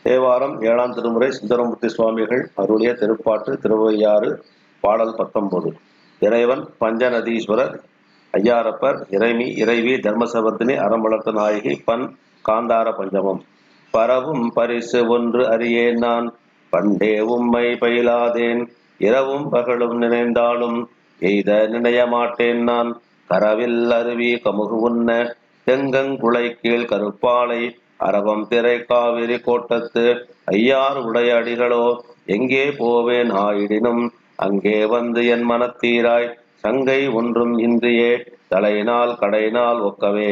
தேவாரம் 7ஆம் திருமுறை சுந்தரமூர்த்தி சுவாமிகள் அருளிய திருப்பாட்டு திருவையாறு பாடல் 19. இறைவன் பஞ்சநதீஸ்வரர் ஐயாரப்பர் இறைமி இறைவி தர்மசவர்த்தினி அறம்பளர்த்த நாயகி பண் காந்தார பஞ்சமம். பரவும் பரிசு ஒன்று அறியேன் நான் பண்டே உம்மை பயிலாதேன் இரவும் பகலும் நினைந்தாலும் எய்த நினைய மாட்டேன் நான் கரவில் அருவி கமுகு உண்ண தெங்கங்குளை கீழ் கருப்பாலை அரவம் திரை காவிரி கோட்டத்து ஐயார் உடைய அடிகளோ எங்கே போவேன் ஆயிடினும் அங்கே வந்து என் மனத்தீராய் சங்கை ஒன்றும் இன்றியே தலையினால் கடையினால் ஒக்கவே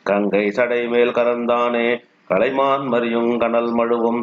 கங்கை சடைமேல் கரந்தானே கலைமான் மறியும் கனல் மழுவும்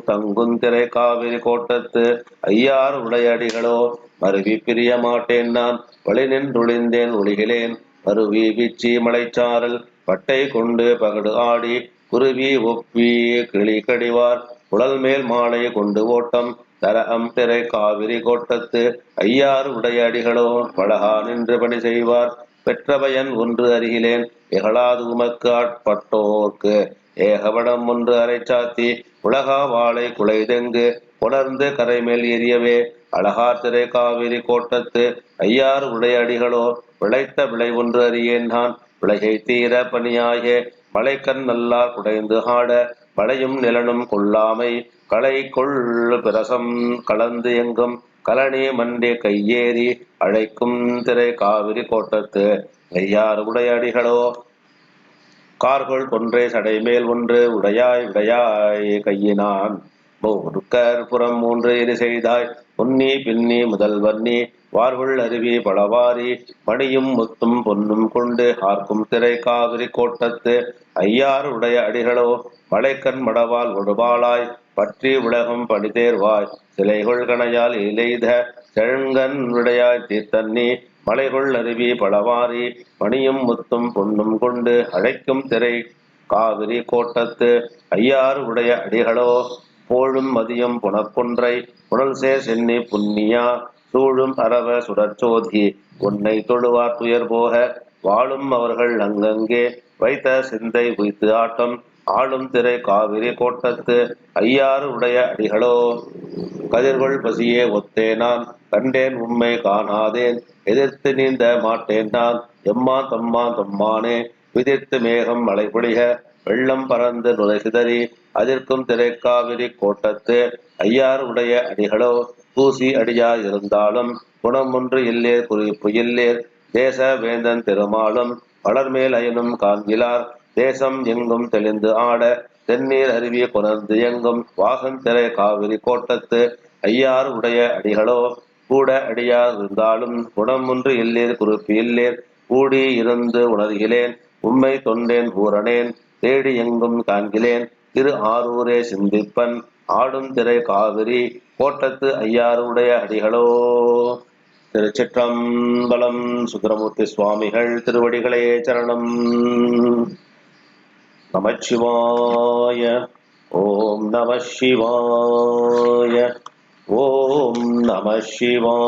தங்குந்திரை காவிரி கோட்டத்து ஐயார் உடைய அடிகளோ மருவி பிரிய மாட்டேன் நான் வழி நின்றுழிந்தேன் ஒளிகளேன் மருவி வீச்சி மலைச்சாரல் பட்டை கொண்டு பகடு ஆடி குருவி ஒப்பி கிளி கடிவார் குழல் மேல் மாலை கொண்டு ஓட்டம் தர திரை காவிரி கோட்டத்து ஐயார் உடைய அடிகளோ பழகா நின்று பணி செய்வார் பெற்றபயன் ஒன்று அருகிலேன் எகளாது உமக்கு ஆட்பட்டோர்க்கு ஏகவடம் ஒன்று அரைச்சாத்தி உலகா வாழை குலைதெங்கு உணர்ந்து கரைமேல் எரியவே அழகார் திரை காவிரி கோட்டத்து ஐயார் உடைய அடிகளோ விளைத்த விளை ஒன்று அறியேன் நான் விளையை தீர பணியாயே மலைக்கண் நல்லார் குடைந்து ஆட மழையும் நிலனும் கொள்ளாமை களை கொள் பிரசம் கலந்து எங்கும் கலனி மண்டே கையேறி அழைக்கும் திரை காவிரி கோட்டத்து ஐயார் உடைய அடிகளோ கார்கொள் கொன்றை சடைமேல் ஒன்று உடையாய் விடையாய் கையினான் ஒருக்கர் புறம் 3 எரி செய்தாய் பொன்னி பின்னி முதல்வன்னி வார்குள் அருவி பளவாரி மணியும் முத்தும் பொன்னும் கொண்டு ஆர்க்கும் திரை காவிரி கோட்டத்து ஐயார் உடைய அடிகளோ மலைக்கண் மடவால் ஒடுபாளாய் பற்றி உலகம் படிதேர்வாய் சிலைகொள் கணையால் இலைத செழுங்கன் விடையாய் தீர்த்தன்னி மலைகொள் அருவி பளவாரி மணியும் முத்தும் பொன்னும் கொண்டு அழைக்கும் திரை காவிரி கோட்டத்து ஐயார் உடைய அடிகளோ போழும் மதியம் புனற்கொன்றை புனல் சேர் சென்னி புன்னியா சூழும் அரவ சுடற்சோதி உன்னை தொழுவார் துயர் போக வாழும் அவர்கள் அங்கங்கே வைத்த சிந்தை உய்த்து ஆட்டம் ஆளும் திரை காவிரி கோட்டத்து ஐயாறு உடைய அடிகளோ கதிர்கொள் பசியே ஒத்தேன் நான் கண்டேன் உம்மை காணாதேன் எதிர்த்து நீந்த மாட்டேன் நான் எம்மான் தம்மான் தம்மானே விதிர்த்து மேகம் மழை பொழிக வெள்ளம் பறந்து நுரை சிதறி அதிர்க்கும் திரைக்காவிரி கோட்டத்து ஐயார் உடைய அடிகளோ பூசி அடியா இருந்தாலும் குணம் ஒன்று இல்லேர் குறிப்பு இல்லேர் தேச வேந்தன் திருமாலும் வளர்மேல் அயனும் காண்கிலார் தேசம் எங்கும் தெளிந்து ஆட தென்னீர் அருவிய கொணர்ந்து எங்கும் வாகன் திரை காவிரி கோட்டத்து ஐயார் உடைய அடிகளோ கூட அடியா இருந்தாலும் குணம் ஒன்று இல்லேர் குறிப்பு இல்லேர் கூடி இருந்து உணர்கிலேன் உம்மை தொண்டேன் பூரணேன் தேடி எங்கும் காண்கிலேன் திரு ஆரூரே சிந்திப்பன் ஆடும் திரை காவிரி கோட்டத்து ஐயாருடைய அடிகளோ. திருச்சிற்றம்பலம். சுந்தரமூர்த்தி சுவாமிகள் திருவடிகளே சரணம். நமச்சிவாய. ஓம் நம சிவாய. ஓம் நம சிவாய.